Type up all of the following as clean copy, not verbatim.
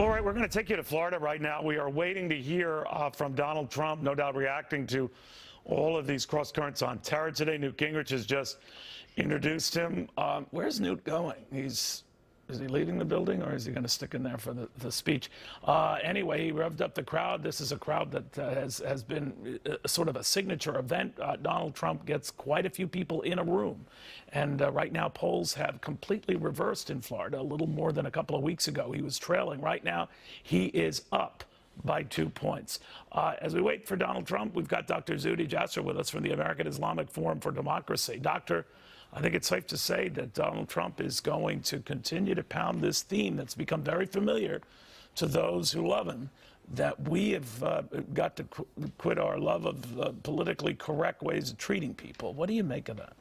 All right, we're going to take you to Florida right now. We are waiting to hear from Donald Trump, no doubt reacting to all of these cross currents on terror today. Newt Gingrich has just introduced him. Where's Newt going? Is he leaving the building, or is he going to stick in there for the speech? Anyway, he revved up the crowd. This is a crowd that has been sort of a signature event. Donald Trump gets quite a few people in a room. And right now, polls have completely reversed in Florida. A little more than a couple of weeks ago, he was trailing. Right now, he is up by 2 points. As we wait for Donald Trump, we've got Dr. Jasser with us from the American Islamic Forum for Democracy. Doctor, I think it's safe to say that Donald Trump is going to continue to pound this theme that's become very familiar to those who love him, that we have got to quit our love of politically correct ways of treating people. What do you make of that?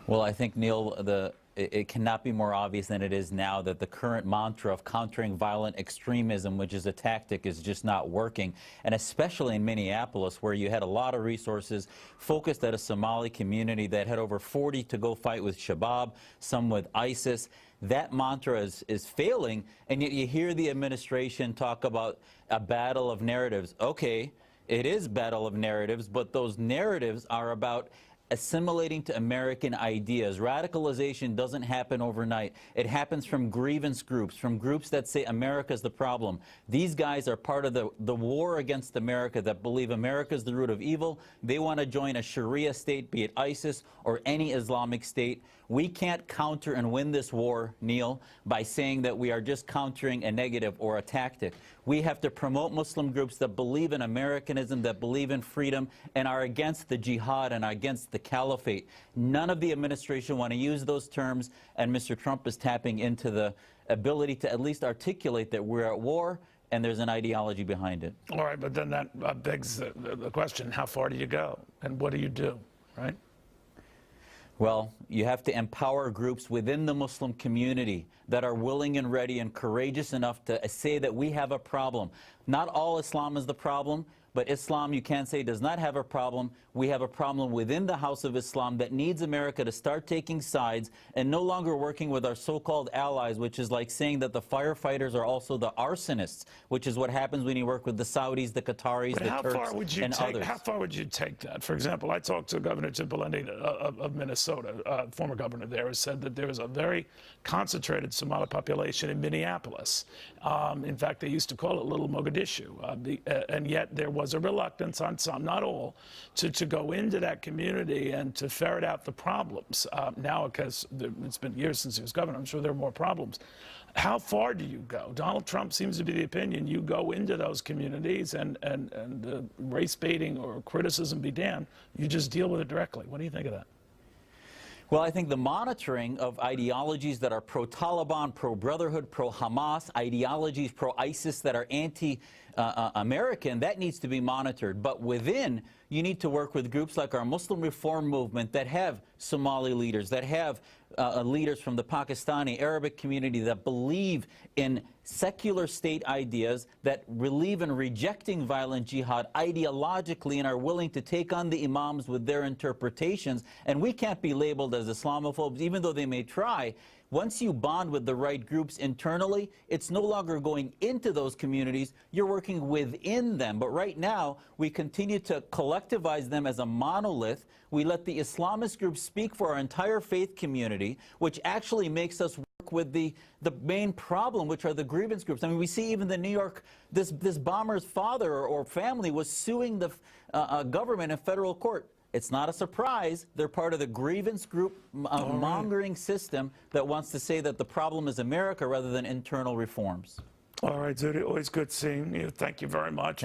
Well, I think, Neil, it cannot be more obvious than it is now that the current mantra of countering violent extremism, which is a tactic, is just not working. And especially in Minneapolis, where you had a lot of resources focused at a Somali community that had over 40 to go fight with Shabab, some with ISIS. That mantra is failing, and yet you hear the administration talk about a battle of narratives. Okay, it is battle of narratives, but those narratives are about assimilating to American ideas. Radicalization doesn't happen overnight. It happens from grievance groups, from groups that say America's the problem. These guys are part of the war against America, that believe America's the root of evil. They want to join a Sharia state, be it ISIS or any Islamic state. We can't counter and win this war, Neil, by saying that we are just countering a negative or a tactic. We have to promote Muslim groups that believe in Americanism, that believe in freedom, and are against the jihad and are against the caliphate. None of the administration want to use those terms, and Mr. Trump is tapping into the ability to at least articulate that we're at war and there's an ideology behind it. All right, but then that begs the question, how far do you go and what do you do, right? Well, you have to empower groups within the Muslim community that are willing and ready and courageous enough to say that we have a problem. Not all Islam is the problem, but Islam, you can't say, does not have a problem. We have a problem within the House of Islam that needs America to start taking sides and no longer working with our so-called allies, which is like saying that the firefighters are also the arsonists, which is what happens when you work with the Saudis, the Qataris, the Turks, and others. How far would you take that? For example, I talked to Governor Cipollone of Minnesota, former governor there, who said that there is a very concentrated Somali population in Minneapolis. In fact, they used to call it Little Mogadishu, and yet there was a reluctance on some, not all, to go into that community and to ferret out the problems. Now, because it's been years since he was governor, I'm sure there are more problems. How far do you go? Donald Trump seems to be the opinion you go into those communities and race baiting or criticism be damned, you just deal with it directly. What do you think of that? Well, I think the monitoring of ideologies that are pro-Taliban, pro-Brotherhood, pro-Hamas, ideologies pro-ISIS that are anti-American, that needs to be monitored. But within, you need to work with groups like our Muslim Reform Movement that have Somali leaders, that have leaders from the Pakistani Arabic community that believe in secular state ideas, that believe in rejecting violent jihad ideologically and are willing to take on the imams with their interpretations. And we can't be labeled as Islamophobes, even though they may try. Once you bond with the right groups internally, it's no longer going into those communities, you're working within them. But right now, we continue to collectivize them as a monolith. We let the Islamist groups speak for our entire faith community, which actually makes us work with the main problem, which are the grievance groups. I mean, we see even the New York, this bomber's father or family was suing the government in federal court. It's not a surprise. They're part of the grievance group mongering system that wants to say that the problem is America rather than internal reforms. All right, Zudi, always good seeing you. Thank you very much.